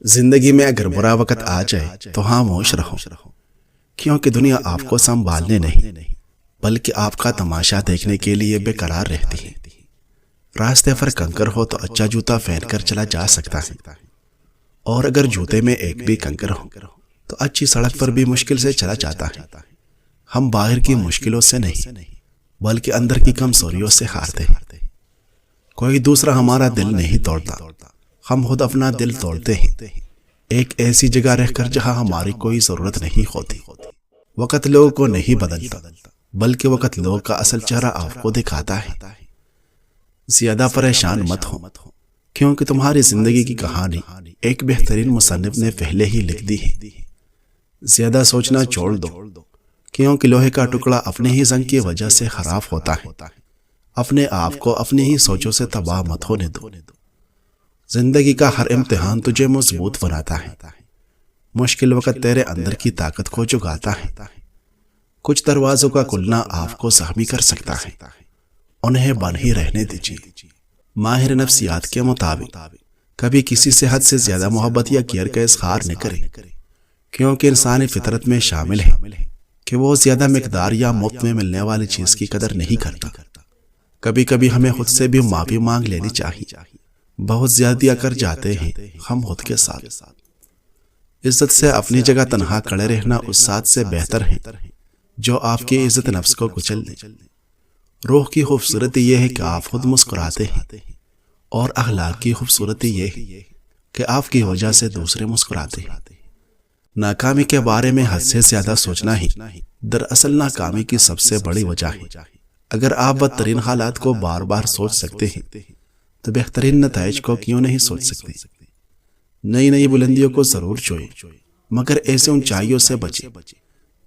زندگی میں اگر برا وقت آ جائے تو خاموش رہو، کیونکہ دنیا آپ کو سنبھالنے نہیں بلکہ آپ کا تماشا دیکھنے کے لیے بے قرار رہتی ہے۔ راستے پر کنکر ہو تو اچھا جوتا پہن کر چلا جا سکتا ہے، اور اگر جوتے میں ایک بھی کنکر ہو تو اچھی سڑک پر بھی مشکل سے چلا جاتا ہے۔ ہم باہر کی مشکلوں سے نہیں بلکہ اندر کی کمزوریوں سے ہارتے ہیں۔ کوئی دوسرا ہمارا دل نہیں توڑتا، ہم خود اپنا دل توڑتے ہیں، ایک ایسی جگہ رہ کر جہاں ہماری کوئی ضرورت نہیں ہوتی۔ وقت لوگوں کو نہیں بدلتا بلکہ وقت لوگوں کا اصل چہرہ آپ کو دکھاتا ہے۔ زیادہ پریشان مت ہو، کیونکہ تمہاری زندگی کی کہانی ایک بہترین مصنف نے پہلے ہی لکھ دی ہے۔ زیادہ سوچنا چھوڑ دو، کیونکہ لوہے کا ٹکڑا اپنے ہی زنگ کی وجہ سے خراب ہوتا ہے۔ اپنے آپ کو اپنی ہی سوچوں سے تباہ مت ہونے دو۔ زندگی کا ہر امتحان تجھے مضبوط بناتا ہے، مشکل وقت تیرے اندر کی طاقت کو جگاتا ہے۔ کچھ دروازوں کا کھلنا آپ کو زخمی کر سکتا ہے، انہیں بند ہی رہنے دیجیے۔ ماہر نفسیات کے مطابق کبھی کسی سے حد سے زیادہ محبت یا کیئر کا اظہار نہ کرے، کیونکہ انسانی فطرت میں شامل ہے کہ وہ زیادہ مقدار یا مفت میں ملنے والی چیز کی قدر نہیں کرتا۔ کبھی کبھی ہمیں خود سے بھی معافی مانگ لینی چاہیے، بہت زیادتیاں کر جاتے ہیں ہم خود کے ساتھ۔ عزت سے اپنی جگہ تنہا کھڑے رہنا اس ساتھ سے بہتر ہے جو آپ کی عزت نفس کو کچل دے۔ روح کی خوبصورتی یہ ہے کہ آپ خود مسکراتے ہیں، اور اخلاق کی خوبصورتی یہ ہے کہ آپ کی وجہ سے دوسرے مسکراتے ہیں۔ ناکامی کے بارے میں حد سے زیادہ سوچنا ہی دراصل ناکامی کی سب سے بڑی وجہ ہے۔ اگر آپ بدترین حالات کو بار بار سوچ سکتے ہیں تو بہترین نتائج کو کیوں نہیں سوچ سکتے؟ نئی بلندیوں کو ضرور چھوئے، مگر ایسے اونچائیوں سے بچے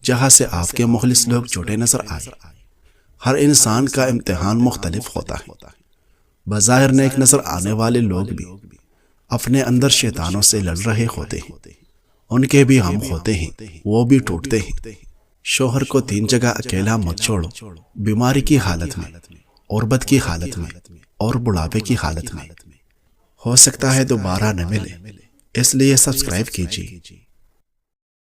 جہاں سے آپ کے مخلص لوگ چھوٹے نظر آئے۔ ہر انسان کا امتحان مختلف ہوتا ہے۔ بظاہر نیک نظر آنے والے لوگ بھی اپنے اندر شیطانوں سے لڑ رہے ہوتے ہیں، ان کے بھی ہم ہوتے ہیں، وہ بھی ٹوٹتے ہیں۔ شوہر کو 3 جگہ اکیلا مت چھوڑو، بیماری کی حالت میں، غربت کی حالت میں، اور بڑھاپے کی حالت میں۔ ہو سکتا ہے دوبارہ نہ ملے، اس لیے سبسکرائب کیجیے۔